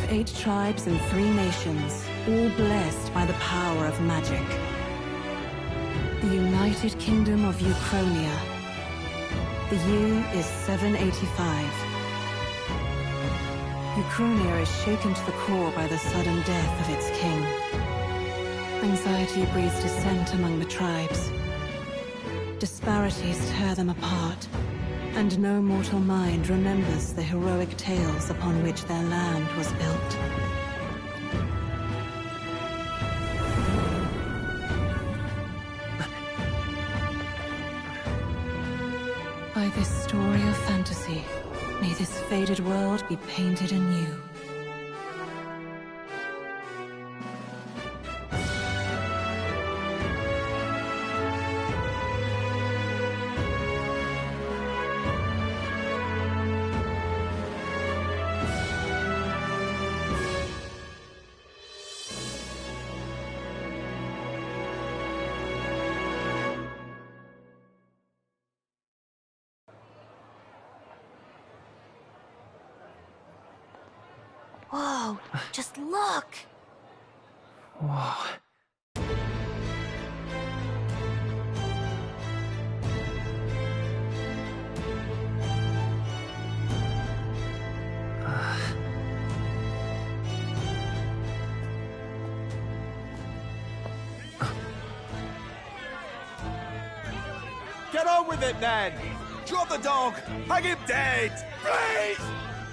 of 8 tribes and 3 nations, all blessed by the power of magic. The United Kingdom of Ukronia. The year is 785. Ukronia is shaken to the core by the sudden death of its king. Anxiety breeds dissent among the tribes. Disparities tear them apart, and no mortal mind remembers the heroic tales upon which their land was built. By this story of fantasy, may this faded world be painted anew. Whoa, just look! Whoa. Get on with it, then! Drop the dog! Hang him dead! Please!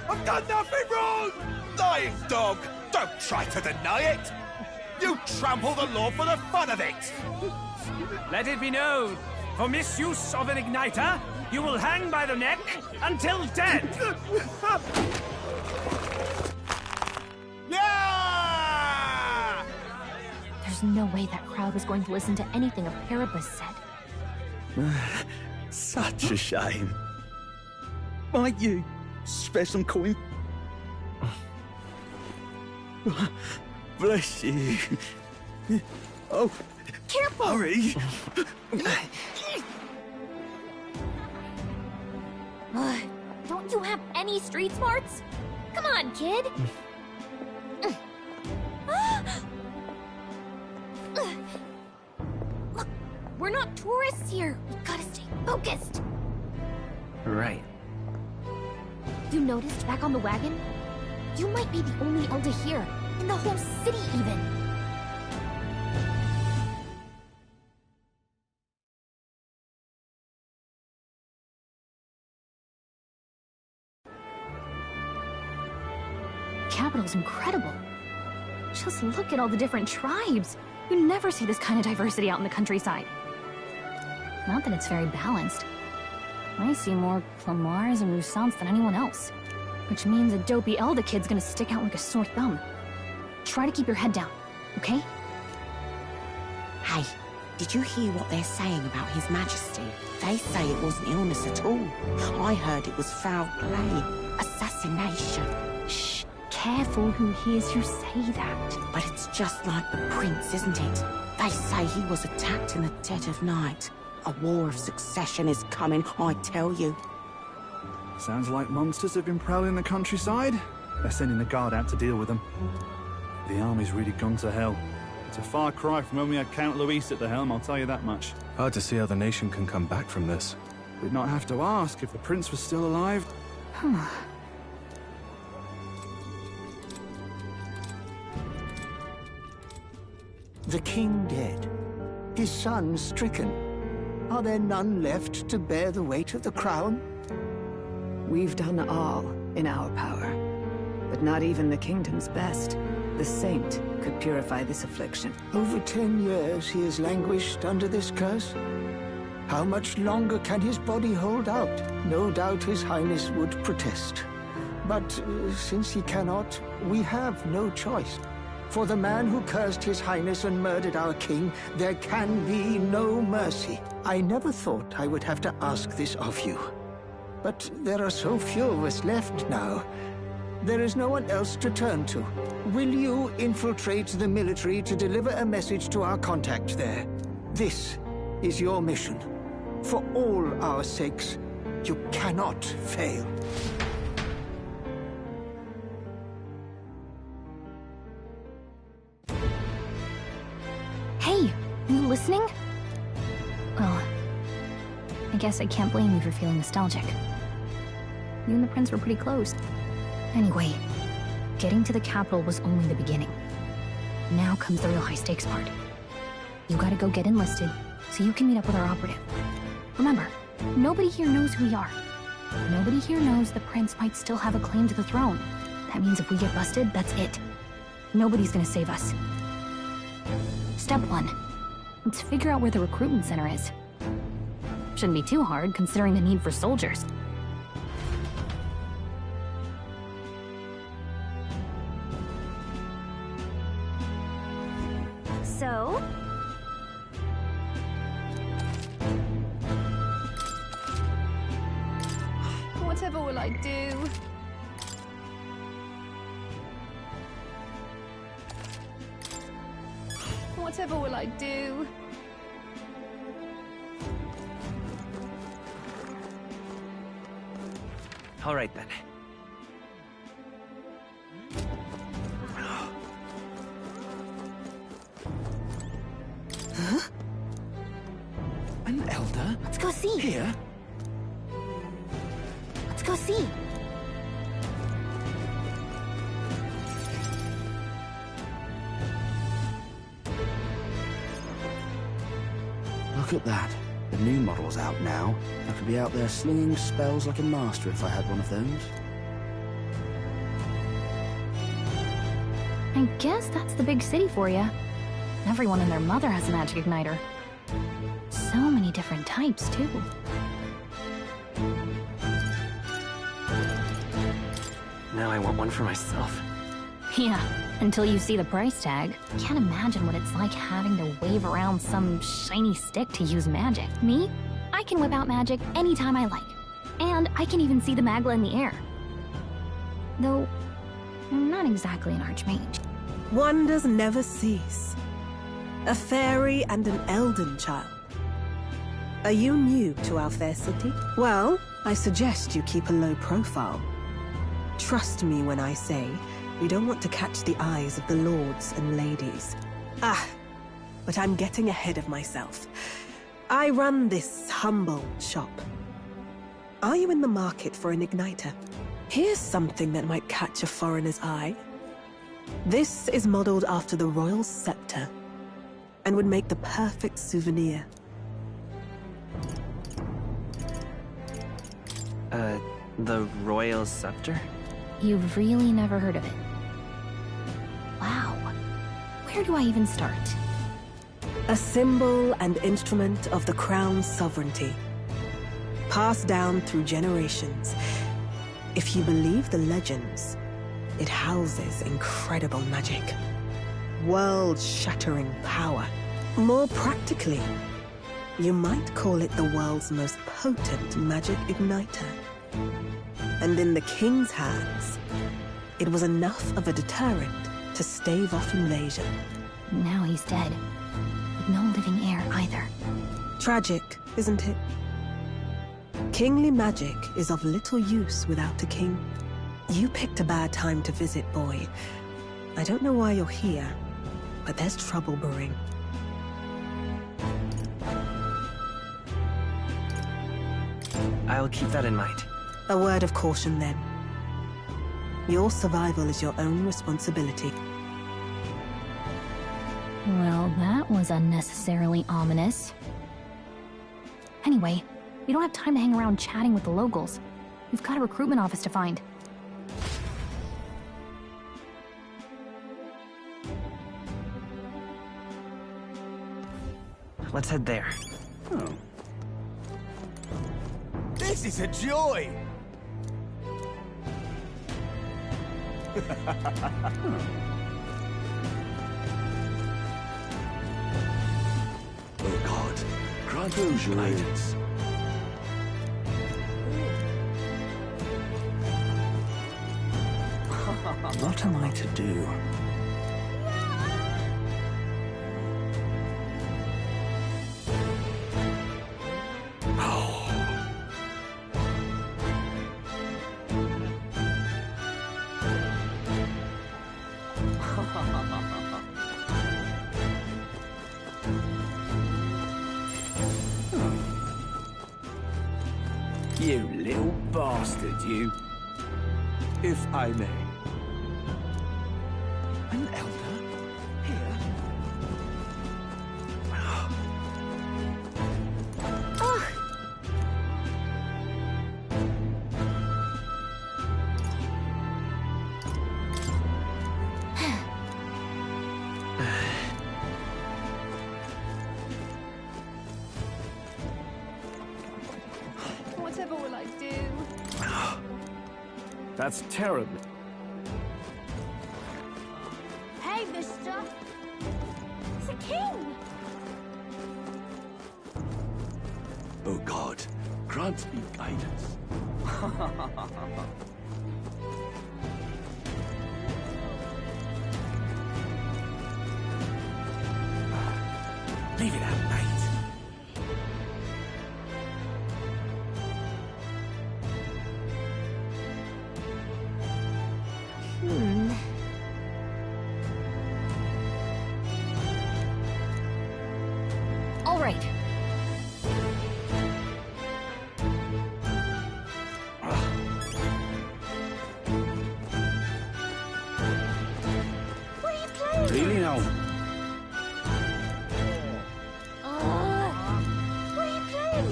I've done nothing wrong! Lying dog! Don't try to deny it! You trample the law for the fun of it! Let it be known, for misuse of an igniter, you will hang by the neck until dead! Yeah! There's no way that crowd was going to listen to anything a Paribus said. Such a shame. Might you spare some coin? Bless you. Oh, Careful! hurry. Don't you have any street smarts? Come on, kid! Look, we're not tourists here. We gotta stay focused. Right. You noticed back on the wagon? You might be the only Elder here, in the whole city even. Capital's incredible. Just look at all the different tribes. You never see this kind of diversity out in the countryside. Not that it's very balanced. I see more Clamars and Roussants than anyone else. Which means a dopey Elder kid's gonna stick out like a sore thumb. Try to keep your head down, okay? Hey, did you hear what they're saying about His Majesty? They say it wasn't illness at all. I heard it was foul play, assassination. Shh, careful who hears you say that. But it's just like the prince, isn't it? They say he was attacked in the dead of night. A war of succession is coming, I tell you. Sounds like monsters have been prowling the countryside. They're sending the guard out to deal with them. The army's really gone to hell. It's a far cry from when we had Count Luis at the helm, I'll tell you that much. Hard to see how the nation can come back from this. We'd not have to ask if the prince was still alive. The king dead, his son stricken. Are there none left to bear the weight of the crown? We've done all in our power, but not even the kingdom's best. The saint could purify this affliction. Over 10 years he has languished under this curse. How much longer can his body hold out? No doubt his highness would protest. But since he cannot, we have no choice. For the man who cursed his highness and murdered our king, there can be no mercy. I never thought I would have to ask this of you. But there are so few of us left now. There is no one else to turn to. Will you infiltrate the military to deliver a message to our contact there? This is your mission. For all our sakes, you cannot fail. listening? Well, I guess I can't blame you for feeling nostalgic. You and the prince were pretty close. Anyway, getting to the capital was only the beginning. Now comes the real high-stakes part. You gotta go get enlisted, so you can meet up with our operative. Remember, nobody here knows who we are. Nobody here knows the prince might still have a claim to the throne. That means if we get busted, that's it. Nobody's gonna save us. Step 1. Let's figure out where the recruitment center is. Shouldn't be too hard, considering the need for soldiers. So... whatever will I do? Whatever will I do? All right then. Huh? An elder? Let's go see. Here? Let's go see. Look at that. The new model's out now. I could be out there slinging spells like a master if I had one of those. I guess that's the big city for you. Everyone and their mother has a magic igniter. So many different types, too. Now I want one for myself. Yeah, until you see the price tag. Can't imagine what it's like having to wave around some shiny stick to use magic. Me? I can whip out magic anytime I like. And I can even see the Magla in the air. Though, I'm not exactly an archmage. Wonders never cease. A fairy and an Elden child. Are you new to our fair city? Well, I suggest you keep a low profile. Trust me when I say we don't want to catch the eyes of the lords and ladies. But I'm getting ahead of myself. I run this humble shop. Are you in the market for an igniter? Here's something that might catch a foreigner's eye. This is modeled after the royal scepter and would make the perfect souvenir. The royal scepter? You've really never heard of it. Wow. Where do I even start? A symbol and instrument of the crown's sovereignty. Passed down through generations. If you believe the legends, it houses incredible magic. World-shattering power. More practically, you might call it the world's most potent magic igniter. And in the king's hands, it was enough of a deterrent to stave off invasion. Now he's dead. With no living heir either. Tragic, isn't it? Kingly magic is of little use without a king. You picked a bad time to visit, boy. I don't know why you're here, but there's trouble brewing. I'll keep that in mind. A word of caution, then. Your survival is your own responsibility. Well, that was unnecessarily ominous. Anyway, we don't have time to hang around chatting with the locals. We've got a recruitment office to find. Let's head there. Oh. This is a joy! Oh God, grant those your guidance. What am I to do? You little bastard, you. If I may. An elder? Here? Whatever will I do? That's terrible. Hey, mister! It's a king! Oh God, grant me guidance. Leave it out, mate. All right. What are you playing? Really now? What are you playing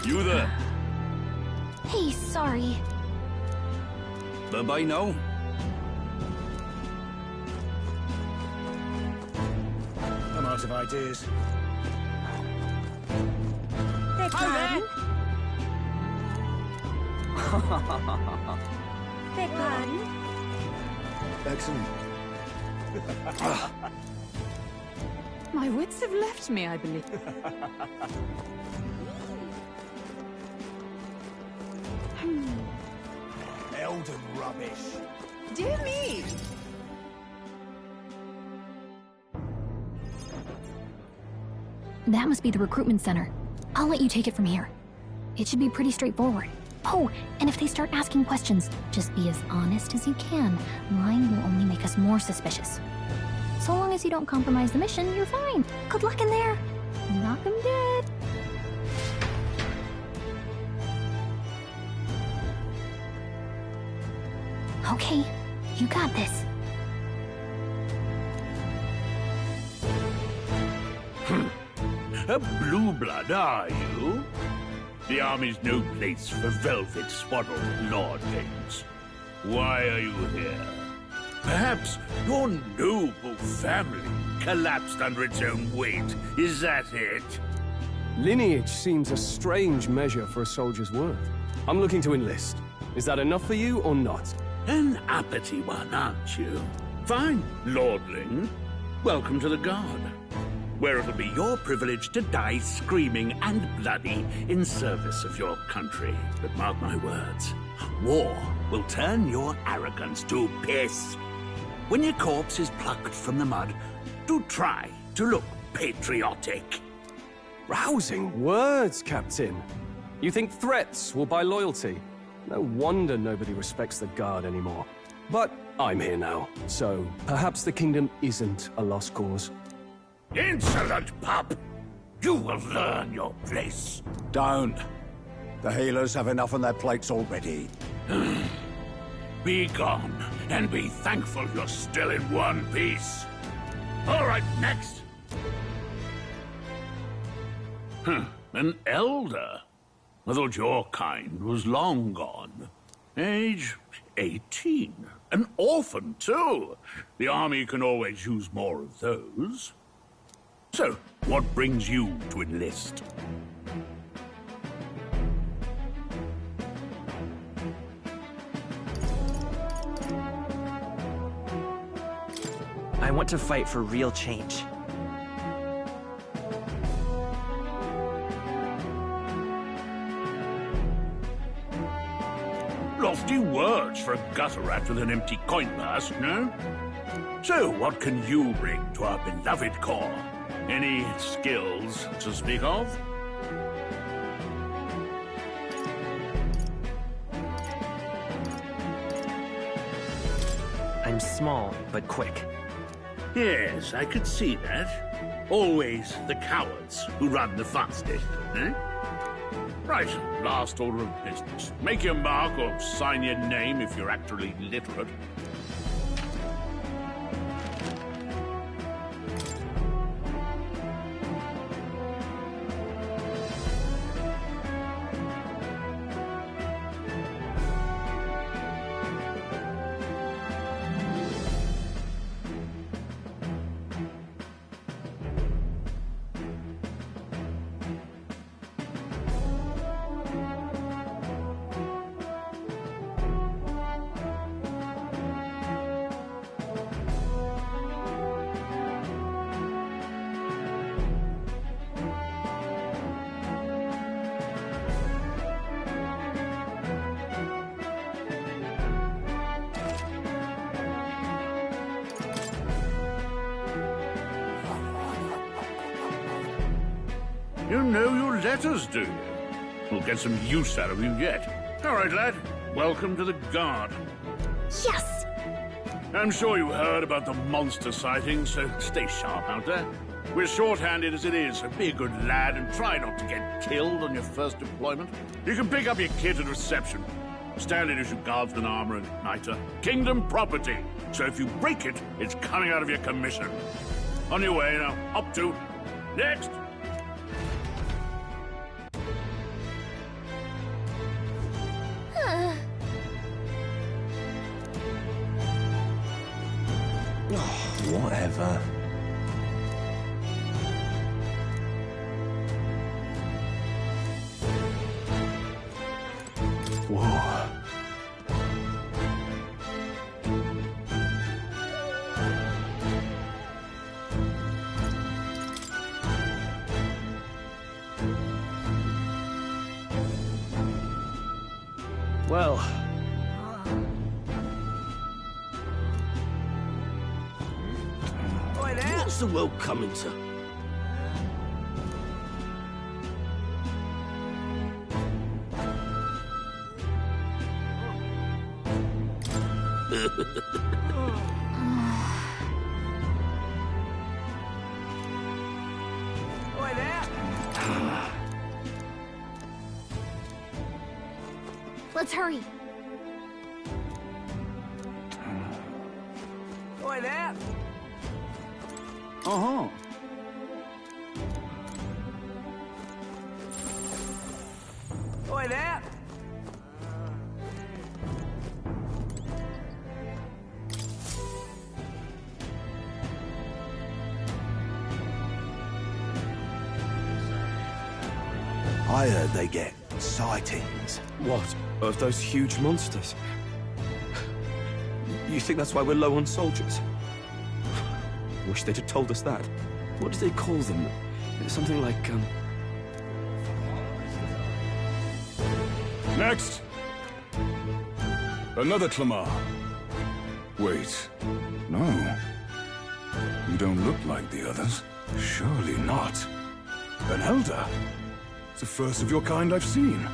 at? You there? Hey, sorry. Bye-bye now. I'm out of ideas. Beg pardon? Beg pardon? Excellent. My wits have left me, I believe. Elden rubbish. Dear me! That must be the recruitment center. I'll let you take it from here. It should be pretty straightforward. Oh, and if they start asking questions, just be as honest as you can. Lying will only make us more suspicious. So long as you don't compromise the mission, you're fine. Good luck in there. Knock 'em dead. Okay, you got this. A blue blood, are you? The army's no place for velvet-swaddled lordlings. Why are you here? Perhaps your noble family collapsed under its own weight. Is that it? Lineage seems a strange measure for a soldier's worth. I'm looking to enlist. Is that enough for you or not? An uppity one, aren't you? Fine, lordling. Welcome to the Guard, where it'll be your privilege to die screaming and bloody in service of your country. But mark my words, war will turn your arrogance to piss. When your corpse is plucked from the mud, do try to look patriotic. Rousing words, Captain. You think threats will buy loyalty? No wonder nobody respects the Guard anymore. But I'm here now, so perhaps the kingdom isn't a lost cause. Insolent pup! You will learn your place. Don't. The healers have enough on their plates already. Be gone, and be thankful you're still in one piece. All right, next. An elder. I thought your kind was long gone. Age 18. An orphan, too. The army can always use more of those. So, what brings you to enlist? I want to fight for real change. Lofty words for a gutter rat with an empty coin purse, no? So, what can you bring to our beloved corps? Any skills to speak of? I'm small, but quick. Yes, I could see that. Always the cowards who run the fastest, eh? Right, last order of business. Make your mark or sign your name if you're actually literate. You know your letters, do you? We'll get some use out of you yet. All right, lad. Welcome to the Guard. Yes! I'm sure you heard about the monster sightings, so stay sharp out there. We're short-handed as it is, so be a good lad and try not to get killed on your first deployment. You can pick up your kit at reception. Standard issue guardsman armor and igniter. Kingdom property. So if you break it, it's coming out of your commission. On your way now. Up to. Next! Whatever. Whoa. Well. What's the world coming to? Let's hurry. Oi there! Uh-huh. Oi there! I heard they get sightings. What? Of those huge monsters? You think that's why we're low on soldiers? Wish they'd have told us that. What do they call them? Something like, Next! Another Clamar. Wait. No. You don't look like the others. Surely not. An Elder? It's the first of your kind I've seen.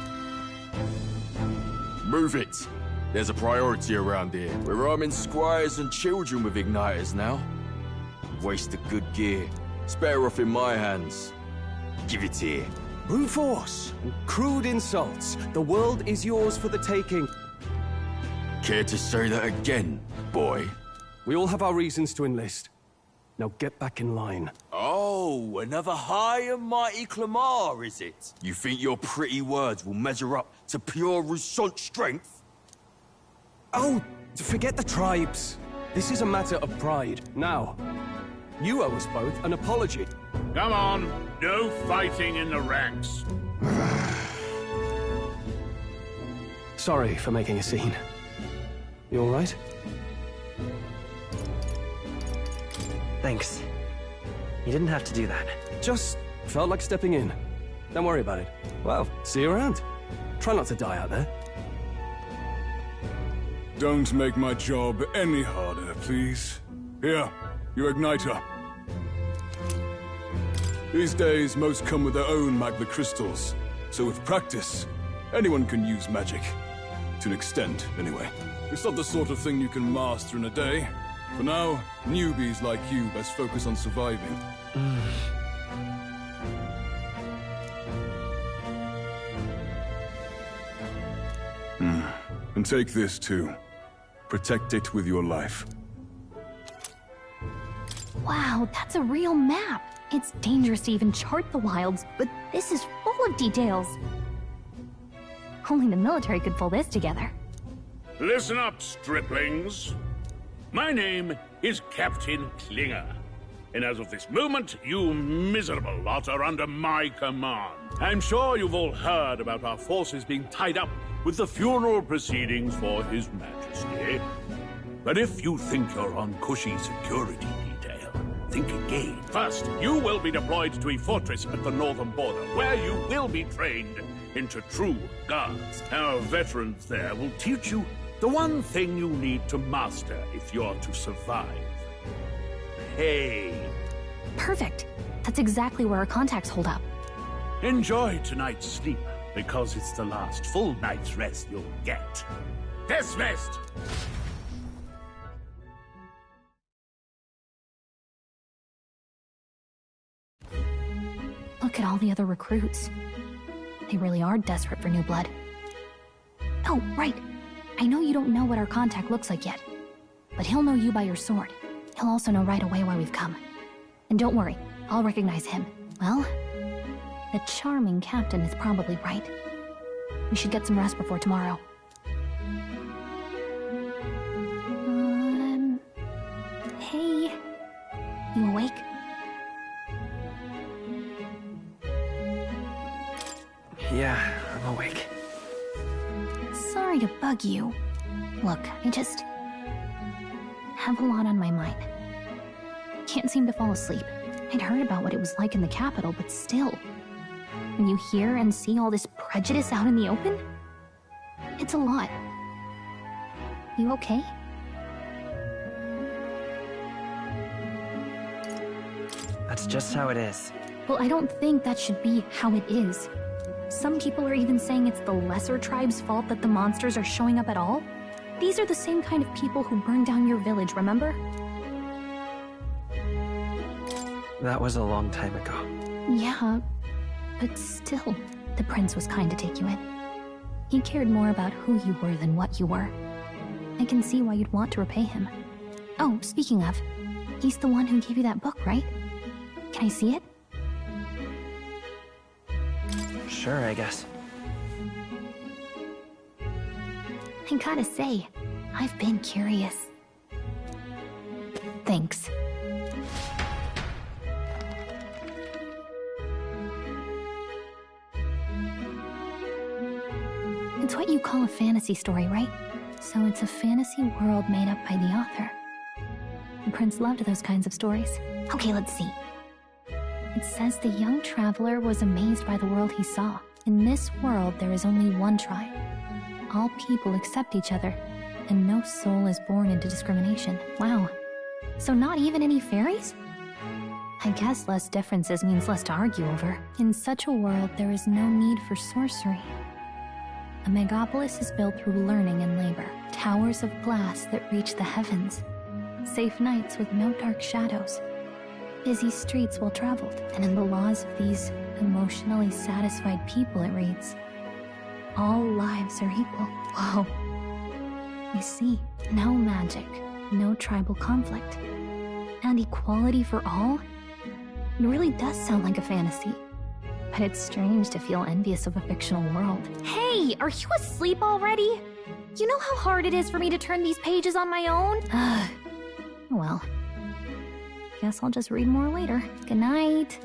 Move it! There's a priority around here. We're arming squires and children with igniters now. Waste of good gear. It's better off in my hands. Give it here. brute force, crude insults. The world is yours for the taking. Care to say that again, boy? We all have our reasons to enlist. Now get back in line. Oh, another high and mighty Clamar, is it? You think your pretty words will measure up to pure Roussault strength? Oh, forget the tribes. This is a matter of pride. Now, you owe us both an apology. Come on, no fighting in the ranks. Sorry for making a scene. You all right? Thanks. You didn't have to do that. Just felt like stepping in. Don't worry about it. Well, see you around. Try not to die out there. Don't make my job any harder, please. Here, your igniter. These days, most come with their own magna crystals. So with practice, anyone can use magic. To an extent, anyway. It's not the sort of thing you can master in a day. For now, newbies like you best focus on surviving. And take this too. Protect it with your life. Wow, that's a real map. It's dangerous to even chart the wilds, but this is full of details. Only the military could pull this together. Listen up, striplings. My name is Captain Klinger. And as of this moment, you miserable lot are under my command. I'm sure you've all heard about our forces being tied up with the funeral proceedings for His Majesty. But if you think you're on cushy security detail, think again. First, you will be deployed to a fortress at the northern border, where you will be trained into true guards. Our veterans there will teach you the one thing you need to master if you're to survive. Hey. Perfect. That's exactly where our contacts hold up. Enjoy tonight's sleep, because it's the last full night's rest you'll get. Dismissed! Look at all the other recruits. They really are desperate for new blood. Oh, right. I know you don't know what our contact looks like yet, but he'll know you by your sword. He'll also know right away why we've come. And don't worry, I'll recognize him. Well, the charming captain is probably right. We should get some rest before tomorrow. Hey. You awake? Yeah, I'm awake. Sorry to bug you. Look, I just have a lot on my mind. Can't seem to fall asleep. I'd heard about what it was like in the capital, but still. When you hear and see all this prejudice out in the open, it's a lot. You okay? That's just how it is. Well, I don't think that should be how it is. Some people are even saying it's the lesser tribe's fault that the monsters are showing up at all. These are the same kind of people who burned down your village, remember? That was a long time ago. Yeah, but still, the prince was kind to take you in. He cared more about who you were than what you were. I can see why you'd want to repay him. Oh, speaking of, he's the one who gave you that book, right? Can I see it? Sure, I guess. I gotta say, I've been curious. Thanks. It's what you call a fantasy story, right? So it's a fantasy world made up by the author. The prince loved those kinds of stories. Okay, let's see. It says the young traveler was amazed by the world he saw. In this world, there is only one tribe. All people accept each other, and no soul is born into discrimination. Wow. So not even any fairies? I guess less differences means less to argue over. In such a world, there is no need for sorcery. A megapolis is built through learning and labor. Towers of glass that reach the heavens. Safe nights with no dark shadows. Busy streets well traveled. And in the laws of these emotionally satisfied people, it reads, all lives are equal. Whoa. I see. No magic, no tribal conflict, and equality for all? It really does sound like a fantasy. But it's strange to feel envious of a fictional world. Hey, are you asleep already? You know how hard it is for me to turn these pages on my own? Well, guess I'll just read more later. Good night.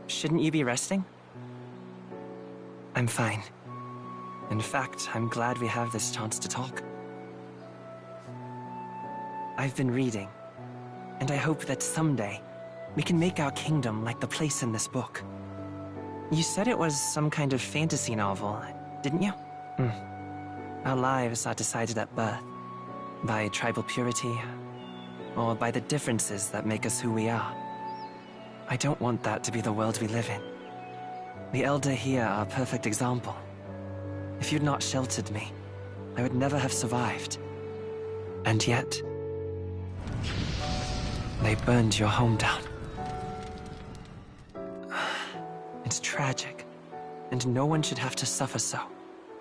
Shouldn't you be resting? I'm fine. In fact, I'm glad we have this chance to talk. I've been reading, And I hope that someday, we can make our kingdom like the place in this book. You said it was some kind of fantasy novel, didn't you? Our lives are decided at birth, by tribal purity, or by the differences that make us who we are. I don't want that to be the world we live in. The Elder here are a perfect example. If you'd not sheltered me, I would never have survived. And yet, they burned your home down. It's tragic, and no one should have to suffer so.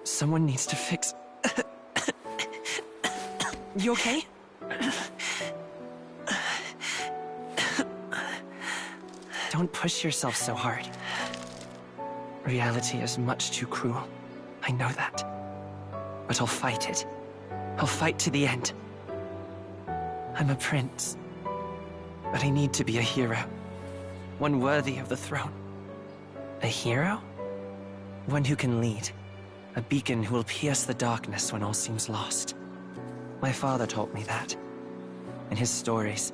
Someone needs to fix... You okay? Don't push yourself so hard. Reality is much too cruel. I know that. But I'll fight it. I'll fight to the end. I'm a prince. But I need to be a hero. One worthy of the throne. A hero? One who can lead. A beacon who will pierce the darkness when all seems lost. My father taught me that. In his stories,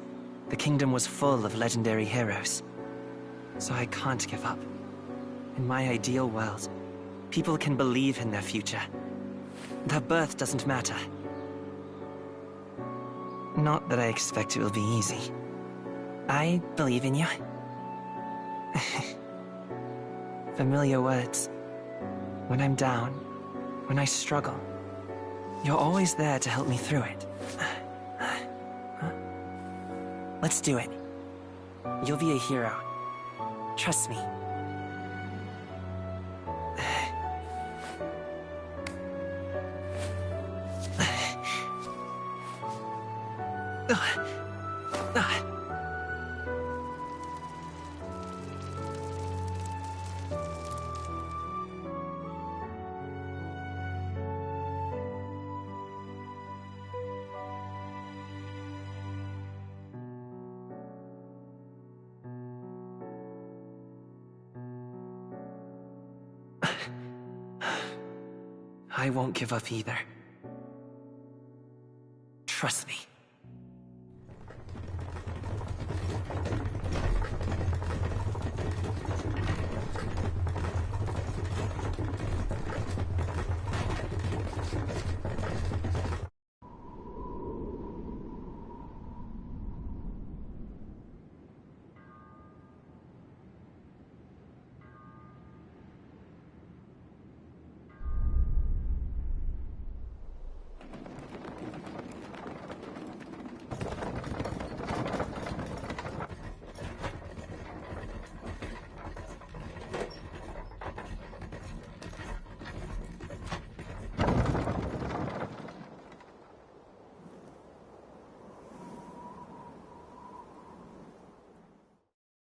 the kingdom was full of legendary heroes. So I can't give up. In my ideal world, people can believe in their future. Their birth doesn't matter. Not that I expect it will be easy. I believe in you. Familiar words. When I'm down, when I struggle, you're always there to help me through it. Let's do it. You'll be a hero. Trust me. I won't give up either. Trust me.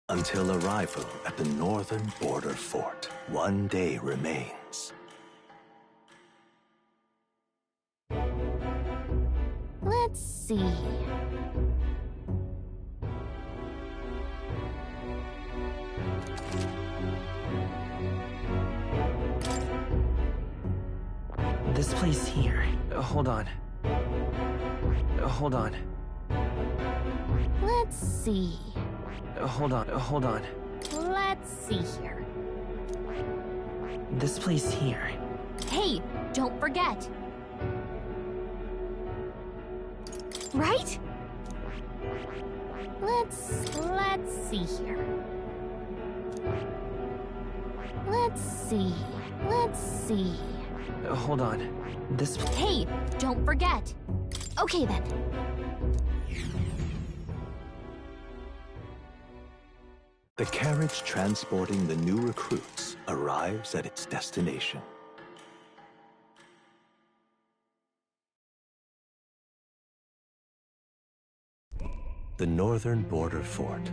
Until arrival at the northern border fort, one day remains. Let's see. This place here. Hold on. Hold on. Let's see. Hold on. Let's see here. This place here. Hey, don't forget. Right? Let's see here. Let's see. Hold on. This... Hey, don't forget. Okay then. The carriage transporting the new recruits arrives at its destination. The northern border fort.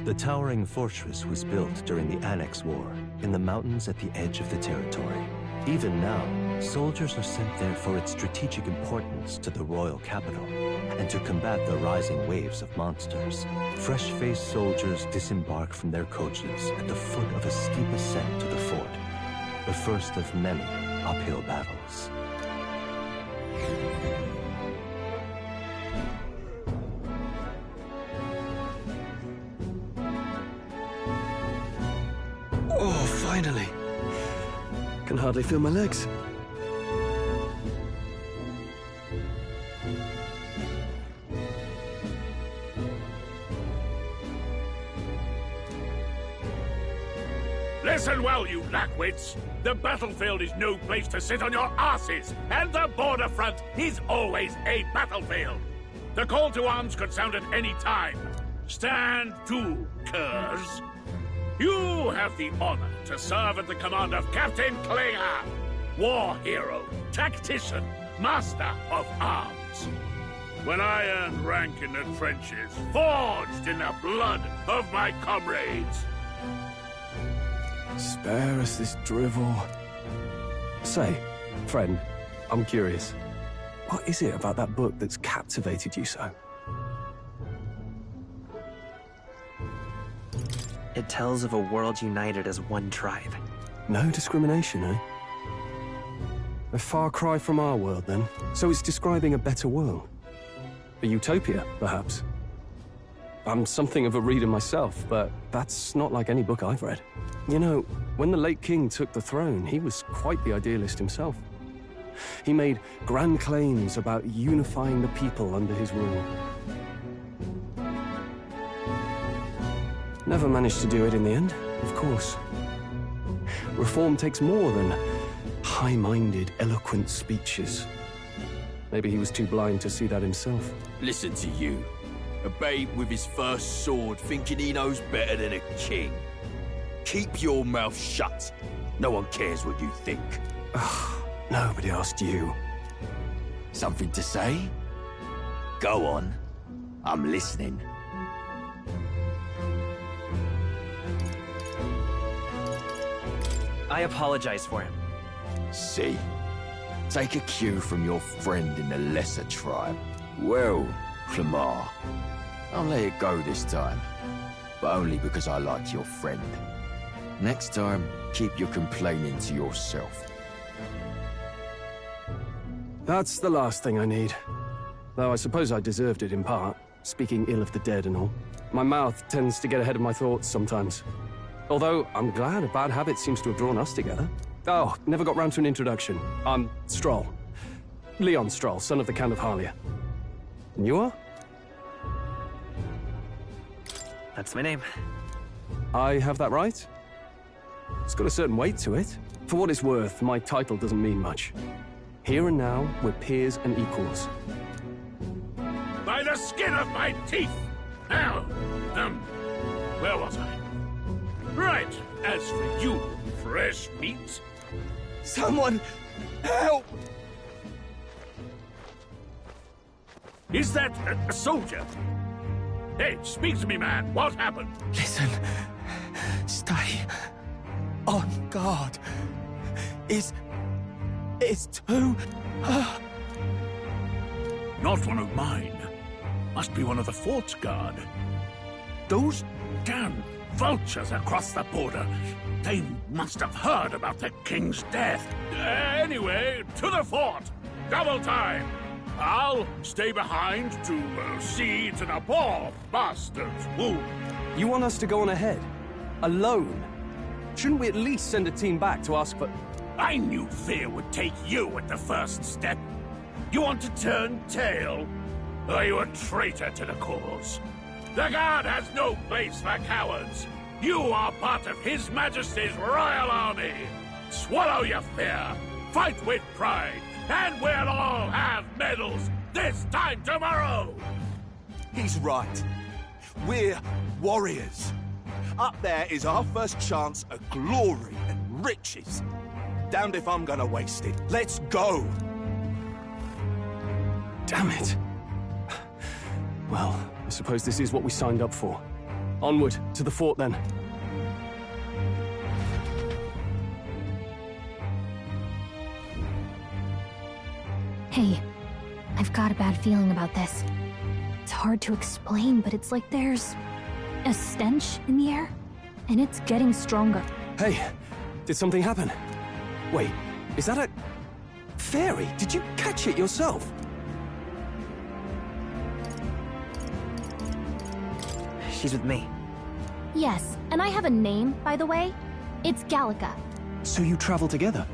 The towering fortress was built during the Annex War in the mountains at the edge of the territory. Even now, soldiers are sent there for its strategic importance to the royal capital and to combat the rising waves of monsters. Fresh-faced soldiers disembark from their coaches at the foot of a steep ascent to the fort, the first of many uphill battles. Finally. Can hardly feel my legs. Listen well, you lackwits. The battlefield is no place to sit on your asses, and the border front is always a battlefield. The call to arms could sound at any time. Stand to, curs. You have the honor to serve at the command of Captain Klinger, war hero, tactician, master of arms. When I earned rank in the trenches, forged in the blood of my comrades. Spare us this drivel. Say, friend, I'm curious. What is it about that book that's captivated you so? It tells of a world united as one tribe. No discrimination, eh? A far cry from our world, then. So it's describing a better world. A utopia, perhaps. I'm something of a reader myself, but that's not like any book I've read. You know, when the late king took the throne, he was quite the idealist himself. He made grand claims about unifying the people under his rule. Never managed to do it in the end, of course. Reform takes more than high-minded, eloquent speeches. Maybe he was too blind to see that himself. Listen to you. A babe with his first sword thinking he knows better than a king. Keep your mouth shut. No one cares what you think. Nobody asked you. Something to say? Go on. I'm listening. I apologize for him. See? Take a cue from your friend in the lesser tribe. Well, Clemar, I'll let it go this time. But only because I like your friend. Next time, keep your complaining to yourself. That's the last thing I need. Though I suppose I deserved it in part, speaking ill of the dead and all. My mouth tends to get ahead of my thoughts sometimes. Although, I'm glad a bad habit seems to have drawn us together. Oh, never got round to an introduction. I'm Stroll. Leon Stroll, son of the Count of Harlia. And you are? That's my name. I have that right? It's got a certain weight to it. For what it's worth, my title doesn't mean much. Here and now, we're peers and equals. By the skin of my teeth! Now, where was I? Right, as for you, fresh meat... Someone, help! Is that a soldier? Hey, speak to me, man. What happened? Listen. Stay on guard. It's too... Not one of mine. Must be one of the fort's guard. Those damn vultures across the border. They must have heard about the king's death. Anyway, to the fort. Double time. I'll stay behind to see to the poor bastard's wound. You want us to go on ahead? Alone? Shouldn't we at least send a team back to ask for... I knew fear would take you at the first step. You want to turn tail? Are you a traitor to the cause? The Guard has no place for cowards. You are part of His Majesty's Royal Army. Swallow your fear. Fight with pride. And we'll all have medals this time tomorrow! He's right. We're warriors. Up there is our first chance at glory and riches. Damned if I'm gonna waste it. Let's go! Damn it. Well, I suppose this is what we signed up for. Onward, to the fort then. Hey, I've got a bad feeling about this. It's hard to explain, but it's like there's a stench in the air, and it's getting stronger. Hey, did something happen? Wait, is that a... fairy? Did you catch it yourself? She's with me. Yes, and I have a name, by the way. It's Gallica. So you travel together?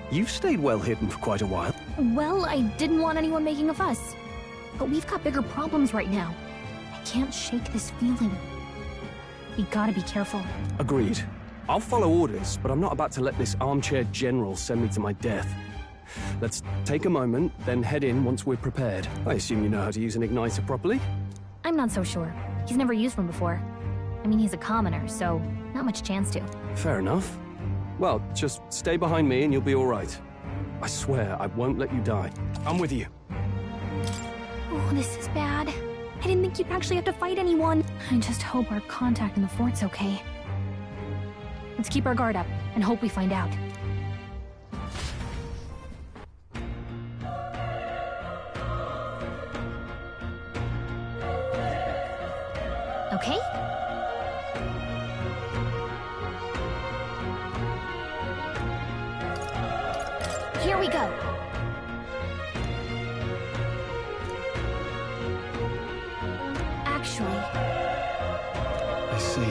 You've stayed well hidden for quite a while. Well, I didn't want anyone making a fuss. But we've got bigger problems right now. I can't shake this feeling. We gotta be careful. Agreed. I'll follow orders, but I'm not about to let this armchair general send me to my death. Let's take a moment, then head in once we're prepared. I assume you know how to use an igniter properly? I'm not so sure. He's never used one before. I mean, he's a commoner, so not much chance to. Fair enough. Well, just stay behind me and you'll be all right. I swear I won't let you die. I'm with you. Oh, this is bad. I didn't think you'd actually have to fight anyone. I just hope our contact in the fort's okay. Let's keep our guard up and hope we find out. Okay? Here we go. Actually... I see.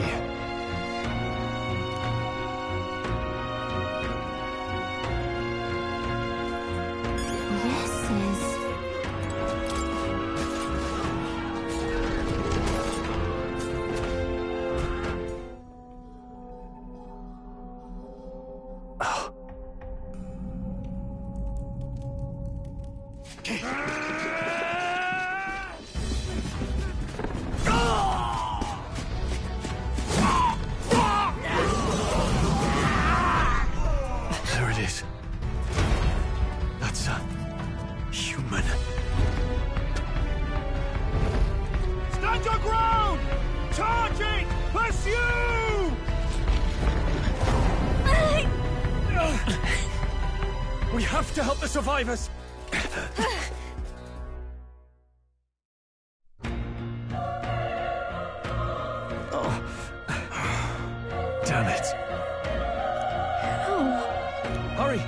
There it is. That's a human. Stand your ground! Charging! Pursue! We have to help the survivors! Damn it. Oh. Hurry!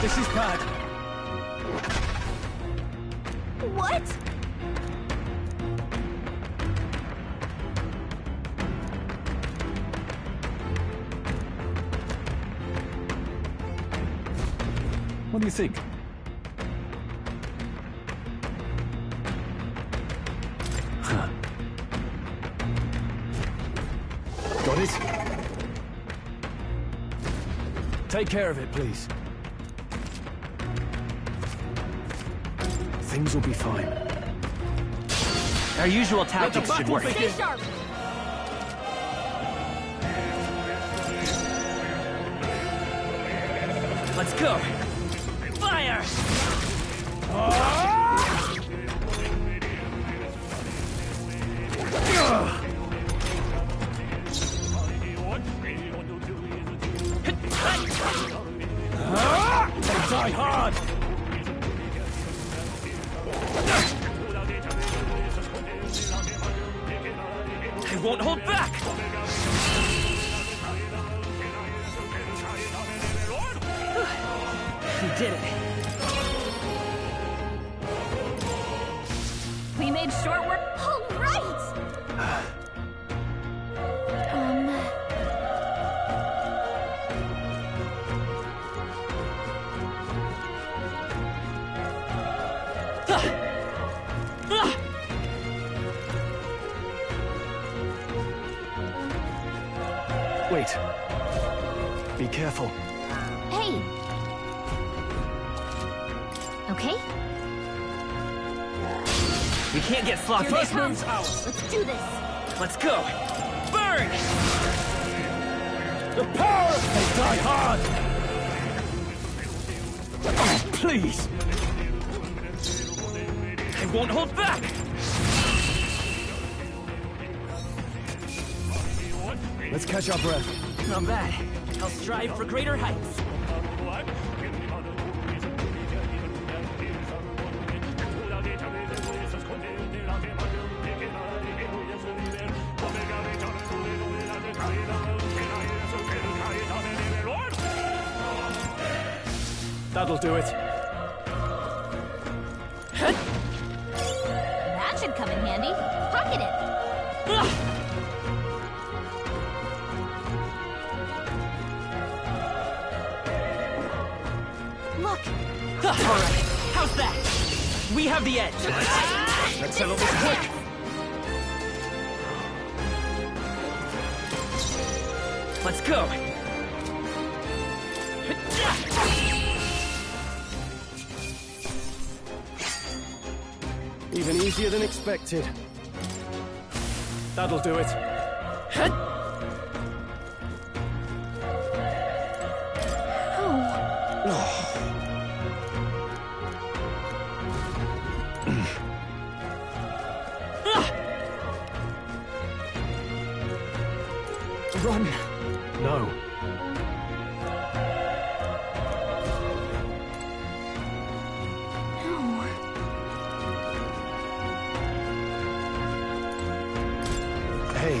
This is bad. What? What do you think? Huh. Got it? Take care of it, please. Things will be fine. Our usual tactics should work. Stay sharp! Let's go! Fire! They die hard! I won't hold back! We did it. We made short work. All right! Wait. Be careful. Hey! Okay? We can't get sloppy. Here they come. Let's do this! Let's go! Burn! The power! They die hard! Oh, please! I won't hold back! Let's catch our breath. Not bad. I'll strive for greater heights. That'll do it. That should come in handy. Pocket it. Look. All right. How's that? We have the edge. Let's settle this quick. Let's go. Even easier than expected. That'll do it. Run. No. Hey.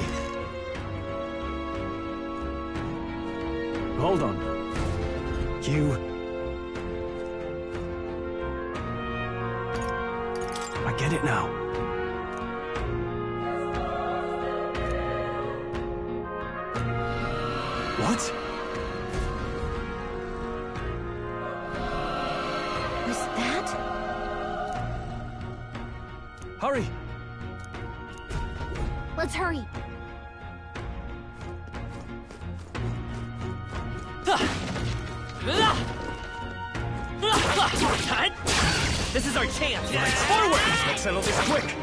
Hold on. You... I get it now. What? Was that? Hurry! Let's hurry. This is our chance. Forward! Let's settle this quick.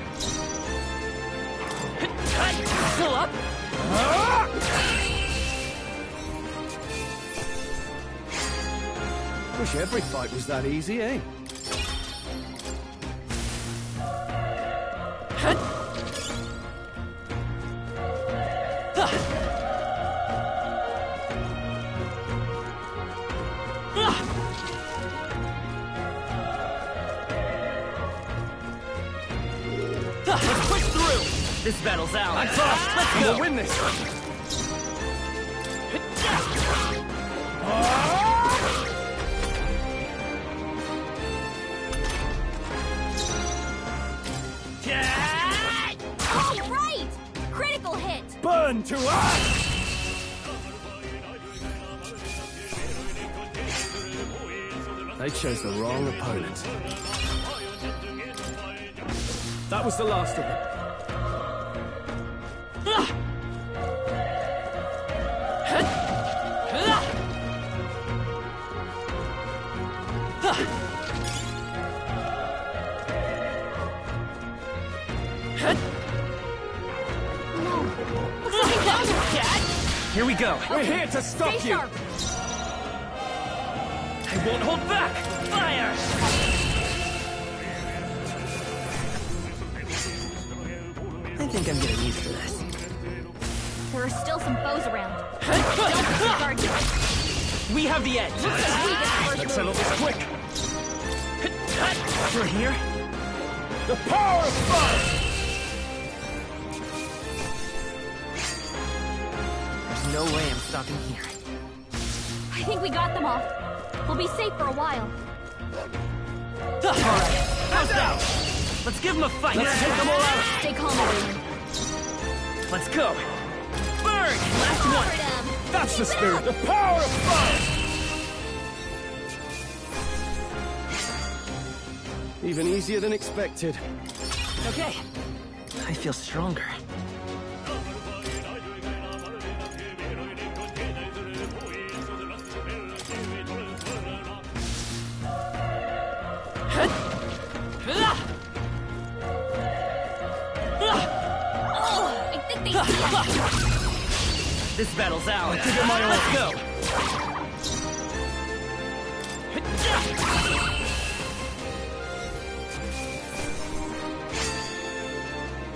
Still up? Wish every fight was that easy, eh? Let's push through! This battle's ours. I'm fast! Let's go! We'll win this! All right! Critical hit! Burn to us! They chose the wrong opponent. That was the last of them. Here we go. We're here to stop Stay you! sharp. I won't hold back! Fire! I think I'm getting used to this. There are still some foes around. Don't disregard them. We have the edge. Looks like we get the first Let's settle move. this quick! You're here? The power of fire! There's no way I'm stopping here. I think we got them all. We'll be safe for a while. All right. How's that? Let's give them a fight. Let's take them all out. Stay calm, everyone. Let's go. Burn! Last Cover one. them. That's the Keep it spirit! up. The power of fire! Even easier than expected. Okay. I feel stronger. Oh, I think they see us. This battle's ours. Give it my all. Let's go.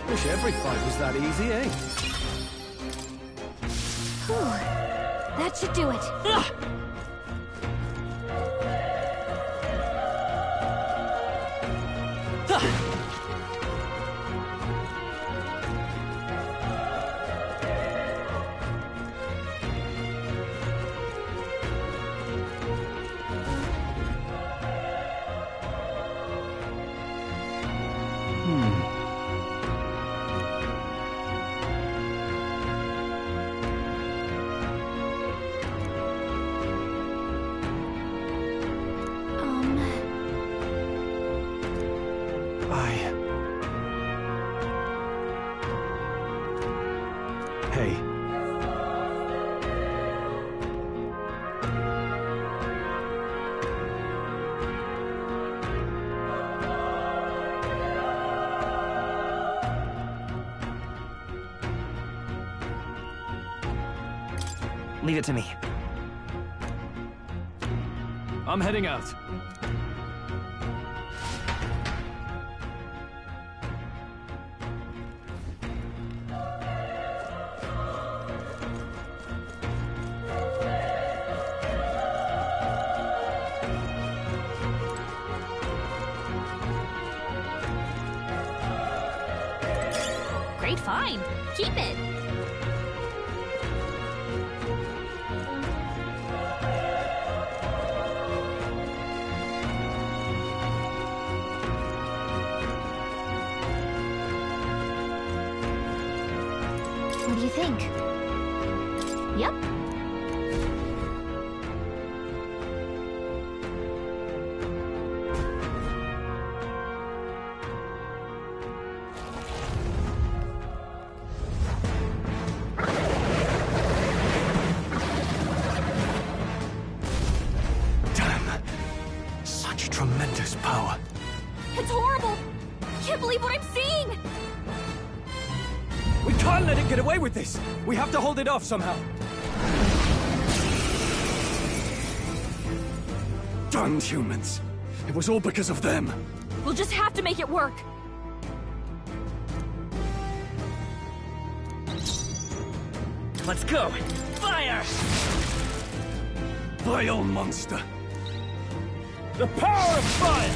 Wish every fight was that easy, eh? Whew. That should do it. Leave it to me. I'm heading out. Great find. Keep it. What do you think? Yep. Such tremendous power. It's horrible! Can't believe what I'm seeing! We can't let it get away with this! We have to hold it off somehow. Damned humans! It was all because of them! We'll just have to make it work! Let's go! Fire! Vile monster! The power of fire!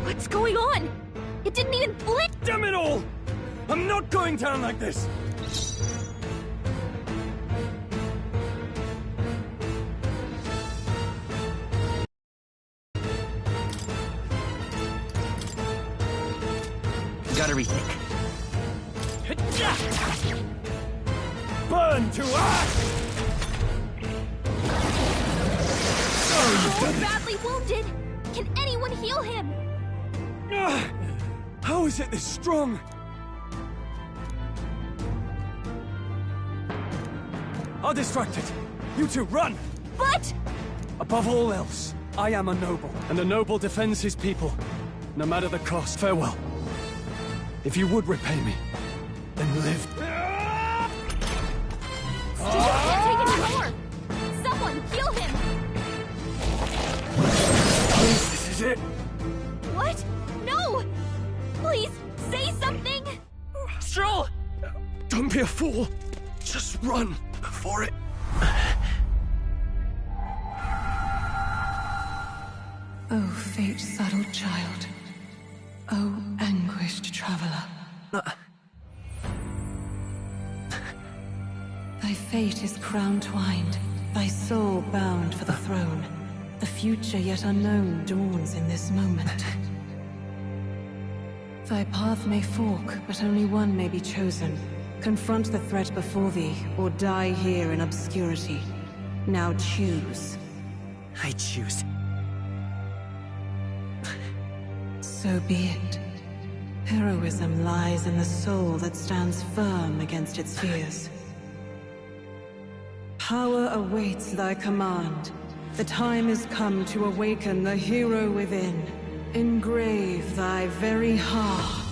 What's going on? It didn't even blink! Damn it all! I'm not going down like this! Gotta rethink. Burn to ash! Oh, badly wounded! Can anyone heal him? How is it this strong? I'll distract it. You two, run! But... Above all else, I am a noble, and a noble defends his people, no matter the cost. Farewell. If you would repay me, then live. Studio can't take it anymore! Someone, heal him! Please, this is it. What? No! Please, say something! Stroll! Don't be a fool. Just run before it... Oh, fate-saddled child. Oh, anguished traveler. Thy fate is crown-twined, thy soul bound for the throne. The future yet unknown dawns in this moment. Thy path may fork, but only one may be chosen. Confront the threat before thee, or die here in obscurity. Now choose. I choose. So be it. Heroism lies in the soul that stands firm against its fears. Power awaits thy command. The time is come to awaken the hero within. Engrave thy very heart.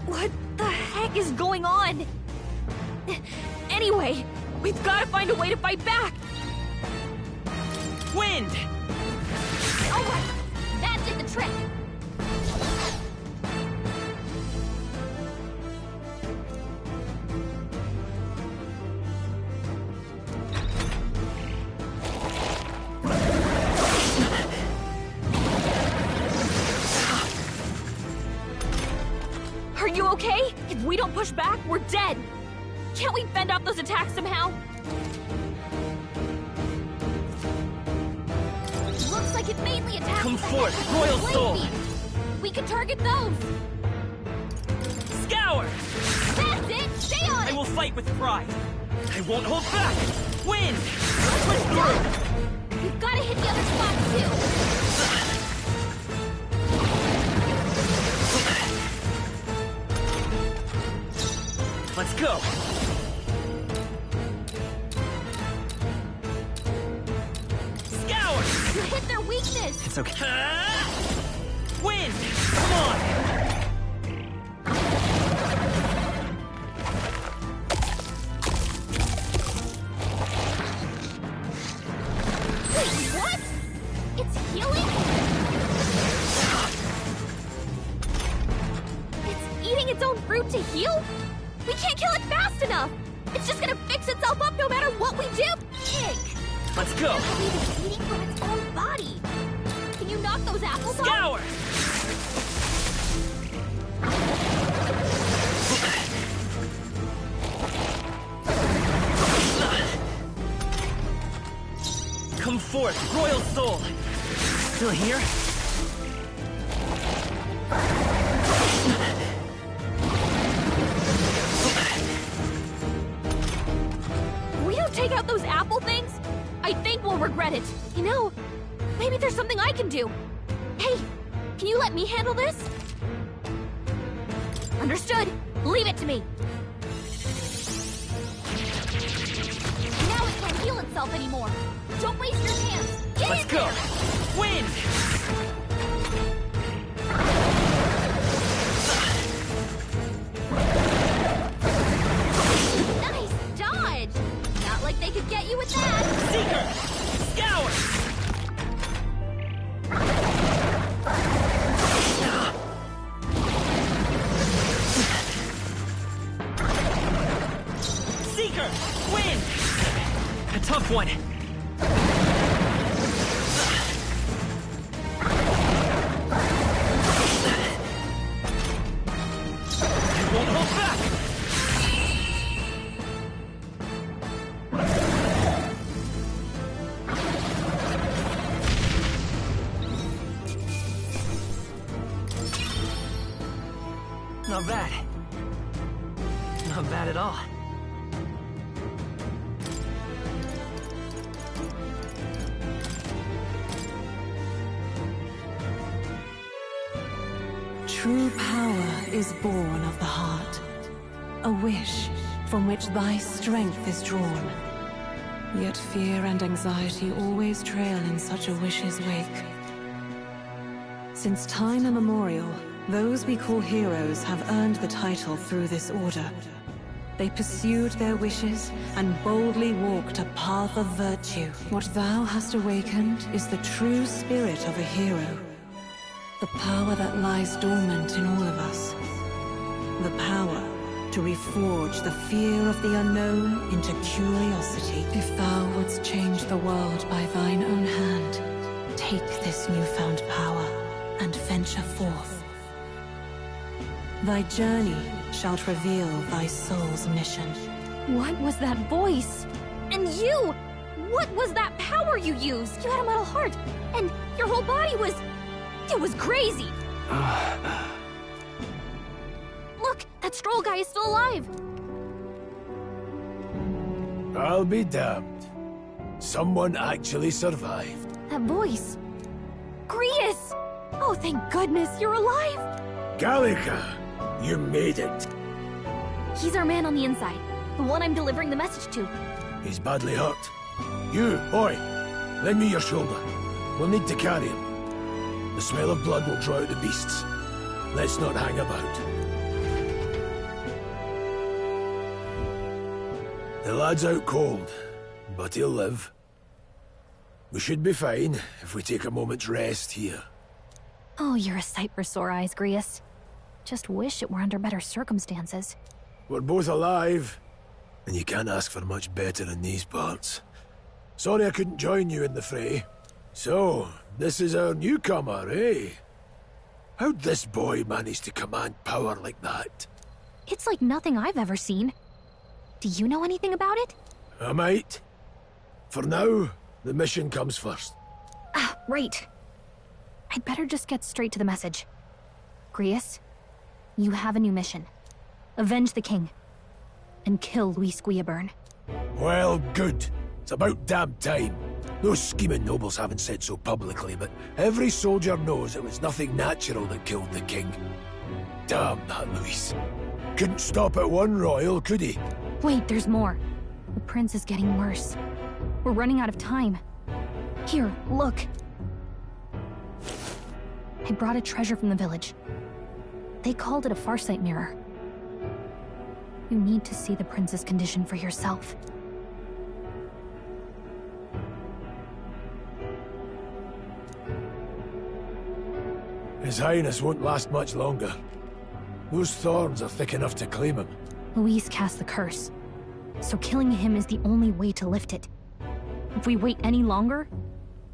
What the heck is going on? Anyway, we've got to find a way to fight back! Wind! Alright, that did the trick! okay? If we don't push back, we're dead. Can't we fend off those attacks somehow? Looks like it mainly attacks. Come the forth, head Royal blade Soul! beams. We could target those. Scour! That's it! Stay on it! I will fight with pride. I won't hold back! Win! Push through! We've got to hit the other spots too. Let's go! Scour! You hit their weakness! It's okay. Win! Come on! Wait, what? It's healing? It's eating its own fruit to heal? We can't kill it fast enough! It's just gonna fix itself up no matter what we do! Ick! Let's go! I can't believe it's eating from its own body! Can you knock those apples off? Scour! Come forth, Royal Soul! Still here? If we don't take out those apple things, I think we'll regret it. You know, maybe there's something I can do. Hey, can you let me handle this? Understood. Leave it to me. Now it can't heal itself anymore. Don't waste your hands. Get Let's in go! there. Win! Nice dodge. Not like they could get you with that. Seeker! Scour! Seeker! Win! A tough one. I won't hold back! Not bad. Not bad at all. True power is born of the heart, a wish from which thy strength is drawn. Yet fear and anxiety always trail in such a wish's wake. Since time immemorial, those we call heroes have earned the title through this order. They pursued their wishes and boldly walked a path of virtue. What thou hast awakened is the true spirit of a hero. The power that lies dormant in all of us. The power to reforge the fear of the unknown into curiosity. If thou wouldst change the world by thine own hand, take this newfound power and venture forth. Thy journey shalt reveal thy soul's mission. What was that voice? And you! What was that power you used? You had a metal heart, and your whole body was... It was crazy! Look, that Stroll guy is still alive! I'll be damned. Someone actually survived. That voice... Grius! Oh, thank goodness, you're alive! Gallica, you made it. He's our man on the inside. The one I'm delivering the message to. He's badly hurt. You, boy, lend me your shoulder. We'll need to carry him. The smell of blood will draw out the beasts. Let's not hang about. The lad's out cold, but he'll live. We should be fine if we take a moment's rest here. Oh, you're a sight for sore eyes, Grius. Just wish it were under better circumstances. We're both alive, and you can't ask for much better in these parts. Sorry I couldn't join you in the fray. So, this is our newcomer, eh? How'd this boy manage to command power like that? It's like nothing I've ever seen. Do you know anything about it? I might. For now, the mission comes first. Ah, right. I'd better just get straight to the message. Grius, you have a new mission. Avenge the king. And kill Luis Guillaburn. Well, good. It's about damn time. Those scheming nobles haven't said so publicly, but every soldier knows it was nothing natural that killed the king. Damn that Luis. Couldn't stop at one royal, could he? Wait, there's more. The prince is getting worse. We're running out of time. Here, look. I brought a treasure from the village. They called it a Farsight mirror. You need to see the prince's condition for yourself. His Highness won't last much longer. Those thorns are thick enough to claim him. Luis cast the curse, so killing him is the only way to lift it. If we wait any longer,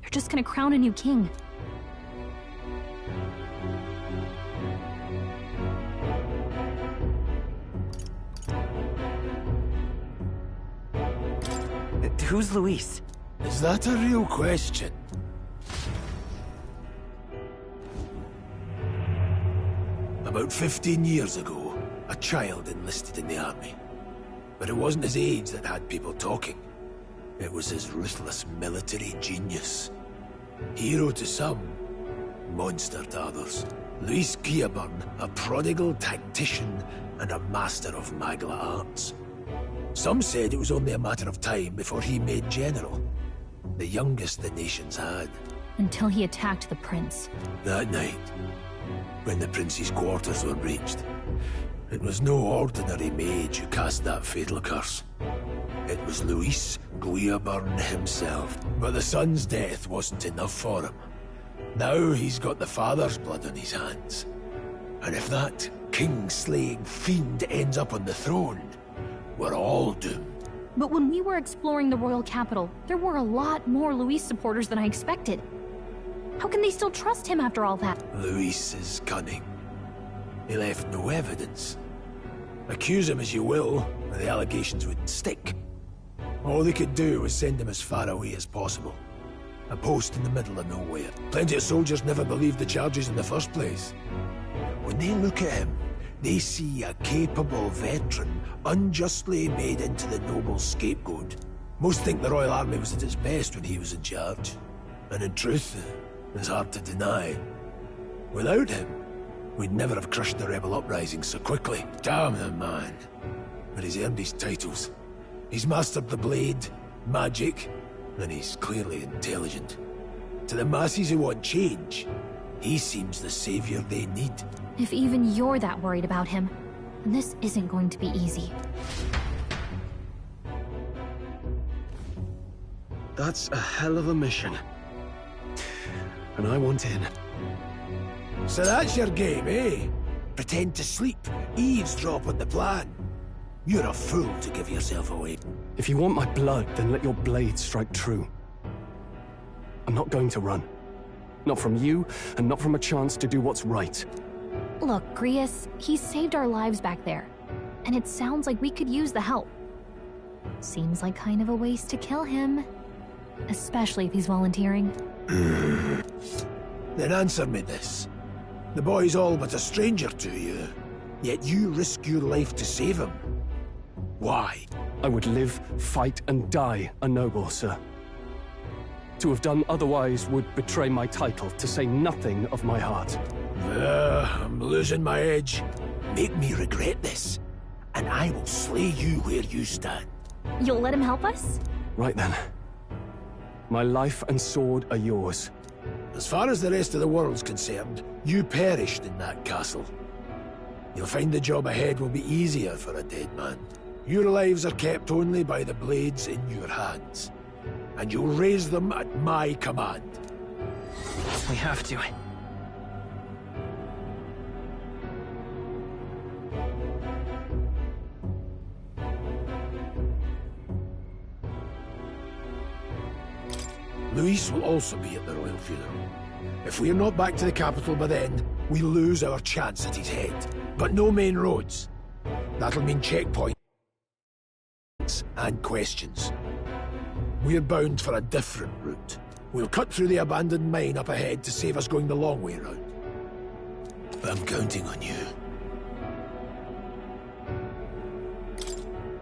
they're just gonna crown a new king. Who's Luis? Is that a real question? About 15 years ago, a child enlisted in the army. But it wasn't his age that had people talking. It was his ruthless military genius. Hero to some, monster to others. Luis Guillaburn, a prodigal tactician and a master of Magla arts. Some said it was only a matter of time before he made general. The youngest the nations had. Until he attacked the prince. That night, when the prince's quarters were breached, it was no ordinary mage who cast that fatal curse. It was Luis Guillaburn himself. But the son's death wasn't enough for him. Now he's got the father's blood on his hands. And if that king-slaying fiend ends up on the throne, we're all doomed. But when we were exploring the royal capital, there were a lot more Luis supporters than I expected. How can they still trust him after all that? Luis is cunning. He left no evidence. Accuse him as you will, the allegations wouldn't stick. All they could do was send him as far away as possible. A post in the middle of nowhere. Plenty of soldiers never believed the charges in the first place. When they look at him, they see a capable veteran unjustly made into the noble scapegoat. Most think the Royal Army was at its best when he was in charge. And in truth, it's hard to deny. Without him, we'd never have crushed the rebel uprising so quickly. Damn the man. But he's earned his titles. He's mastered the blade, magic, and he's clearly intelligent. To the masses who want change, he seems the savior they need. If even you're that worried about him, then this isn't going to be easy. That's a hell of a mission. And I want in. So that's your game, eh? Pretend to sleep, eavesdrop on the plan. You're a fool to give yourself away. If you want my blood, then let your blade strike true. I'm not going to run. Not from you, and not from a chance to do what's right. Look, Grius, he saved our lives back there. And it sounds like we could use the help. Seems like kind of a waste to kill him. Especially if he's volunteering. Then answer me this. The boy's all but a stranger to you, yet you risk your life to save him. Why? I would live, fight, and die a noble, sir. To have done otherwise would betray my title, to say nothing of my heart. I'm losing my edge. Make me regret this, and I will slay you where you stand. You'll let him help us? Right then. My life and sword are yours. As far as the rest of the world's concerned, you perished in that castle. You'll find the job ahead will be easier for a dead man. Your lives are kept only by the blades in your hands. And you'll raise them at my command. We have to. Luis will also be at the royal funeral. If we're not back to the capital by then, we lose our chance at his head. But no main roads. That'll mean checkpoints and questions. We're bound for a different route. We'll cut through the abandoned mine up ahead to save us going the long way round. I'm counting on you.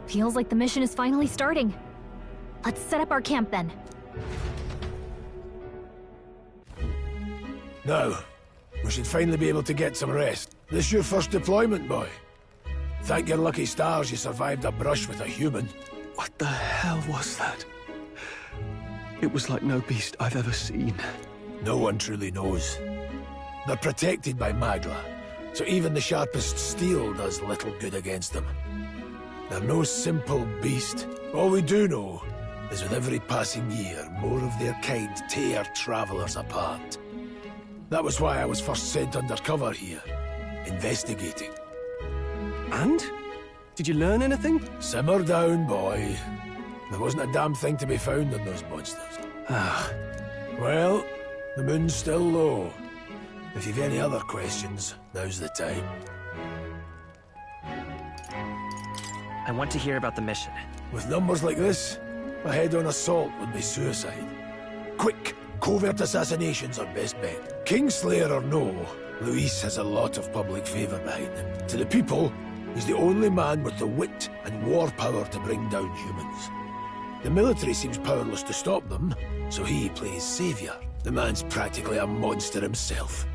Feels like the mission is finally starting. Let's set up our camp then. Now, we should finally be able to get some rest. This your first deployment, boy? Thank your lucky stars you survived a brush with a human. What the hell was that? It was like no beast I've ever seen. No one truly knows. They're protected by Magla, so even the sharpest steel does little good against them. They're no simple beast. All we do know is with every passing year, more of their kind tear travelers apart. That was why I was first sent undercover here, investigating. And? Did you learn anything? Simmer down, boy. There wasn't a damn thing to be found in those monsters. Ah. Well, the moon's still low. If you've any other questions, now's the time. I want to hear about the mission. With numbers like this, a head-on assault would be suicide. Quick, covert assassinations are best bet. Kingslayer or no, Luis has a lot of public favor behind him. To the people, he's the only man with the wit and war power to bring down humans. The military seems powerless to stop them, so he plays savior. The man's practically a monster himself.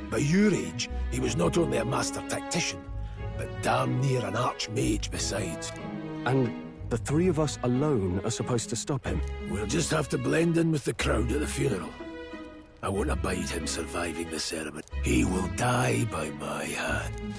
By your age, he was not only a master tactician, but damn near an archmage besides. And the three of us alone are supposed to stop him? We'll just have to blend in with the crowd at the funeral. I won't abide him surviving the ceremony. He will die by my hand.